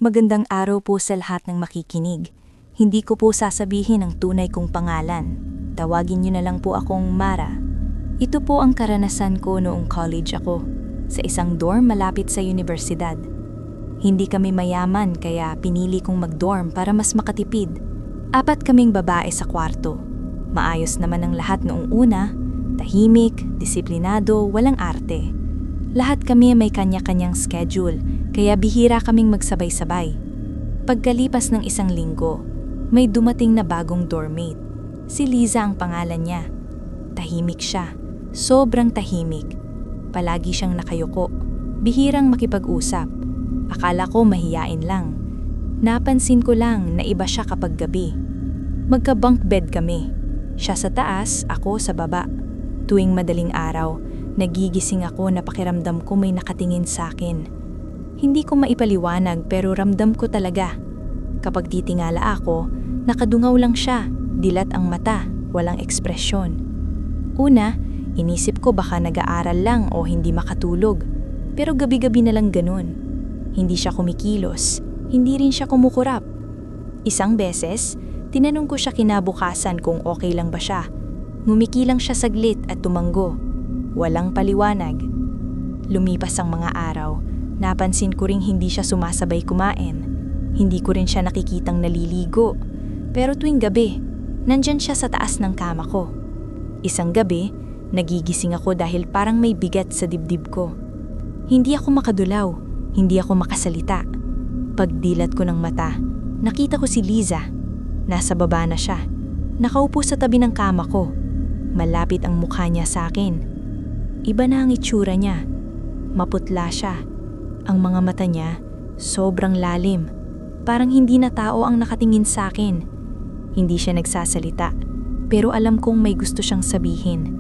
Magandang araw po sa lahat ng makikinig. Hindi ko po sasabihin ang tunay kong pangalan. Tawagin niyo na lang po akong Mara. Ito po ang karanasan ko noong college ako, sa isang dorm malapit sa universidad. Hindi kami mayaman kaya pinili kong mag-dorm para mas makatipid. 4 kaming babae sa kwarto. Maayos naman ang lahat noong una, tahimik, disiplinado, walang arte. Lahat kami may kanya-kanyang schedule, kaya bihira kaming magsabay-sabay. Pagkalipas ng 1 linggo, may dumating na bagong dormmate. Si Liza ang pangalan niya. Tahimik siya, sobrang tahimik. Palagi siyang nakayuko, bihirang makipag-usap. Akala ko mahiyain lang. Napansin ko lang na iba siya kapag gabi. Magka-bunk bed kami. Siya sa taas, ako sa baba. Tuwing madaling araw, nagigising ako na pakiramdam ko may nakatingin sa akin. Hindi ko maipaliwanag pero ramdam ko talaga. Kapag titingala ako, nakadungaw lang siya, dilat ang mata, walang ekspresyon. Una, inisip ko baka nag-aaral lang o hindi makatulog. Pero gabi-gabi na lang ganun. Hindi siya kumikilos, hindi rin siya kumukurap. Isang beses, tinanong ko siya kinabukasan kung okay lang ba siya. Ngumiki lang siya saglit at tumanggo. Walang paliwanag. Lumipas ang mga araw, napansin ko ring hindi siya sumasabay kumain. Hindi ko rin siya nakikitang naliligo. Pero tuwing gabi, nandyan siya sa taas ng kama ko. Isang gabi, nagigising ako dahil parang may bigat sa dibdib ko. Hindi ako makadulaw, hindi ako makasalita. Pagdilat ko ng mata, nakita ko si Liza. Nasa baba na siya. Nakaupo sa tabi ng kama ko. Malapit ang mukha niya sa akin. Iba na ang itsura niya. Maputla siya. Ang mga mata niya, sobrang lalim. Parang hindi na tao ang nakatingin sa akin. Hindi siya nagsasalita, pero alam kong may gusto siyang sabihin.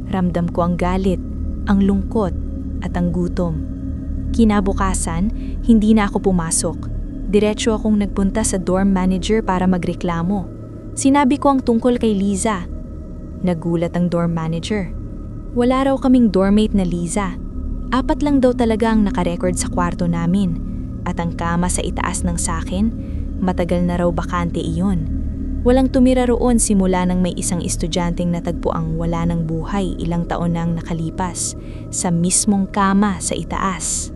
Ramdam ko ang galit, ang lungkot, at ang gutom. Kinabukasan, hindi na ako pumasok. Diretso akong nagpunta sa dorm manager para magreklamo. Sinabi ko ang tungkol kay Liza. Nagulat ang dorm manager. Wala raw kaming dormmate na Liza. 4 lang daw talaga ang nakarecord sa kwarto namin. At ang kama sa itaas ng sakin, matagal na raw bakante iyon. Walang tumira roon simula nang may isang estudyanteng natagpuang wala ng buhay ilang taon nang nakalipas, sa mismong kama sa itaas.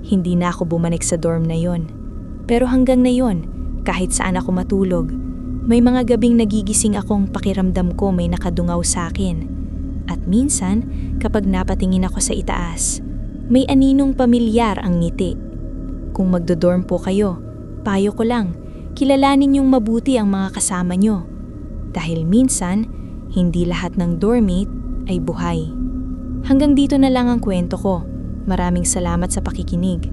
Hindi na ako bumalik sa dorm na yon. Pero hanggang ngayon, kahit saan ako matulog, may mga gabing nagigising akong pakiramdam ko may nakadungaw sa akin. At minsan, kapag napatingin ako sa itaas, may aninong pamilyar ang ngiti. Kung magdodorm po kayo, payo ko lang, kilalanin niyong mabuti ang mga kasama niyo. Dahil minsan, hindi lahat ng dormmate ay buhay. Hanggang dito na lang ang kwento ko. Maraming salamat sa pakikinig.